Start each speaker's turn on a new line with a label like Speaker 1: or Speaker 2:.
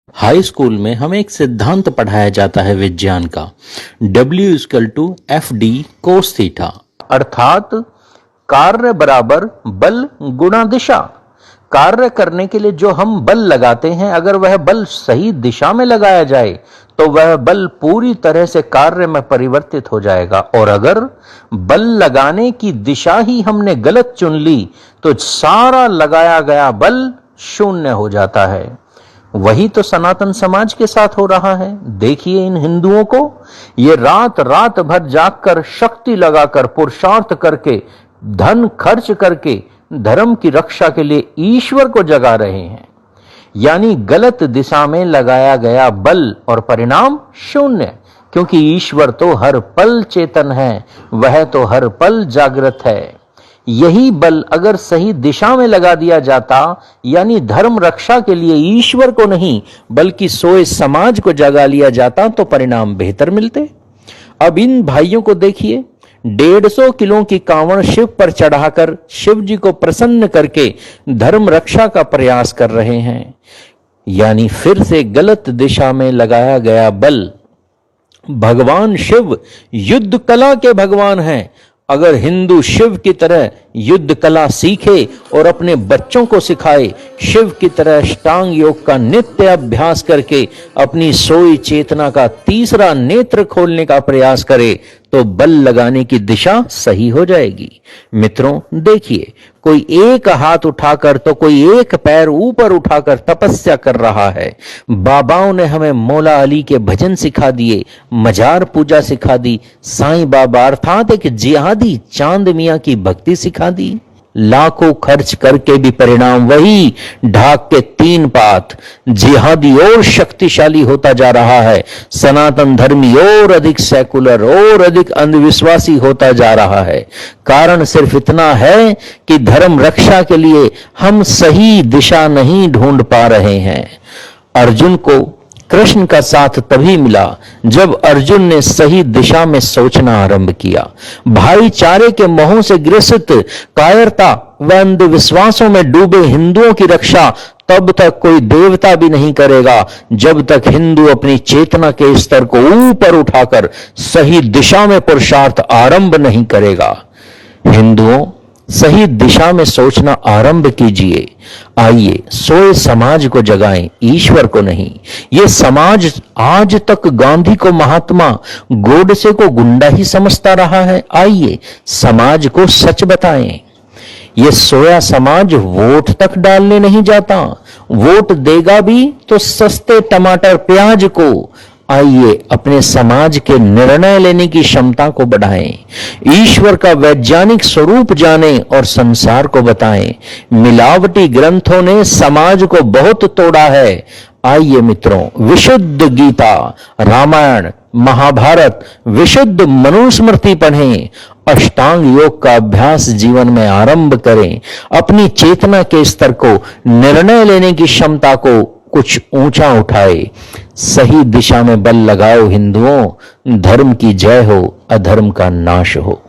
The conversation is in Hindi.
Speaker 1: हाई स्कूल में हमें एक सिद्धांत पढ़ाया जाता है विज्ञान का, W=FD cos थीटा, अर्थात कार्य बराबर बल गुणा दिशा। कार्य करने के लिए जो हम बल लगाते हैं, अगर वह बल सही दिशा में लगाया जाए तो वह बल पूरी तरह से कार्य में परिवर्तित हो जाएगा, और अगर बल लगाने की दिशा ही हमने गलत चुन ली तो सारा लगाया गया बल शून्य हो जाता है। वही तो सनातन समाज के साथ हो रहा है। देखिए इन हिंदुओं को, ये रात रात भर जागकर, शक्ति लगाकर, पुरुषार्थ करके, धन खर्च करके धर्म की रक्षा के लिए ईश्वर को जगा रहे हैं। यानी गलत दिशा में लगाया गया बल और परिणाम शून्य, क्योंकि ईश्वर तो हर पल चेतन है, वह तो हर पल जागृत है। यही बल अगर सही दिशा में लगा दिया जाता, यानी धर्म रक्षा के लिए ईश्वर को नहीं बल्कि सोए समाज को जगा लिया जाता, तो परिणाम बेहतर मिलते। अब इन भाइयों को देखिए, 150 किलो की कांवड़ शिव पर चढ़ाकर शिव जी को प्रसन्न करके धर्म रक्षा का प्रयास कर रहे हैं। यानी फिर से गलत दिशा में लगाया गया बल। भगवान शिव युद्ध कला के भगवान हैं। अगर हिंदू शिव की तरह युद्ध कला सीखे और अपने बच्चों को सिखाए, शिव की तरह अष्टांग योग का नित्य अभ्यास करके अपनी सोई चेतना का तीसरा नेत्र खोलने का प्रयास करे, तो बल लगाने की दिशा सही हो जाएगी। मित्रों देखिए, कोई एक हाथ उठाकर तो कोई एक पैर ऊपर उठाकर तपस्या कर रहा है। बाबाओं ने हमें मौला अली के भजन सिखा दिए, मजार पूजा सिखा दी, साईं बाबा अर्थात एक जिहादी चांद मियां की भक्ति सिखा दी। लाखों खर्च करके भी परिणाम वही, ढाक के 3 पात। जिहादी और शक्तिशाली होता जा रहा है, सनातन धर्मी और अधिक सेकुलर और अधिक अंधविश्वासी होता जा रहा है। कारण सिर्फ इतना है कि धर्म रक्षा के लिए हम सही दिशा नहीं ढूंढ पा रहे हैं। अर्जुन को कृष्ण का साथ तभी मिला जब अर्जुन ने सही दिशा में सोचना आरंभ किया। भाईचारे के मोह से ग्रसित, कायरता व अंधविश्वासों में डूबे हिंदुओं की रक्षा तब तक कोई देवता भी नहीं करेगा, जब तक हिंदू अपनी चेतना के स्तर को ऊपर उठाकर सही दिशा में पुरुषार्थ आरंभ नहीं करेगा। हिंदुओं, सही दिशा में सोचना आरंभ कीजिए। आइए सोए समाज को जगाएं, ईश्वर को नहीं। ये समाज आज तक गांधी को महात्मा, गोडसे को गुंडा ही समझता रहा है। आइए समाज को सच बताएं। ये सोया समाज वोट तक डालने नहीं जाता, वोट देगा भी तो सस्ते टमाटर प्याज को। आइए अपने समाज के निर्णय लेने की क्षमता को बढ़ाएं, ईश्वर का वैज्ञानिक स्वरूप जानें और संसार को बताएं। मिलावटी ग्रंथों ने समाज को बहुत तोड़ा है। आइए मित्रों, विशुद्ध गीता, रामायण, महाभारत, विशुद्ध मनुस्मृति पढ़ें, अष्टांग योग का अभ्यास जीवन में आरंभ करें, अपनी चेतना के स्तर को, निर्णय लेने की क्षमता को कुछ ऊंचा उठाए। सही दिशा में बल लगाओ हिंदुओं, धर्म की जय हो, अधर्म का नाश हो।